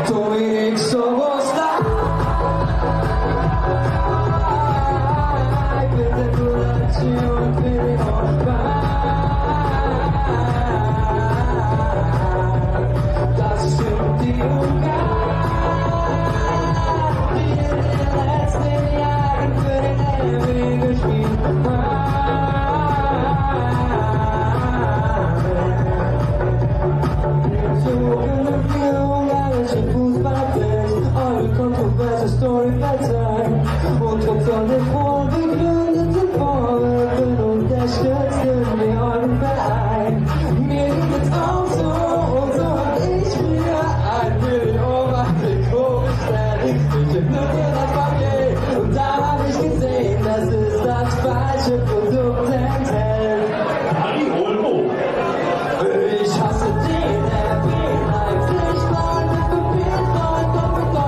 Dominik Soboslai. Bitte nur dazu und bitte noch das sind die Ungarn, die in den letzten Jahren für den Ewig gespielt Fußballfans, eure kontroverse Story verzeihen und trotz all der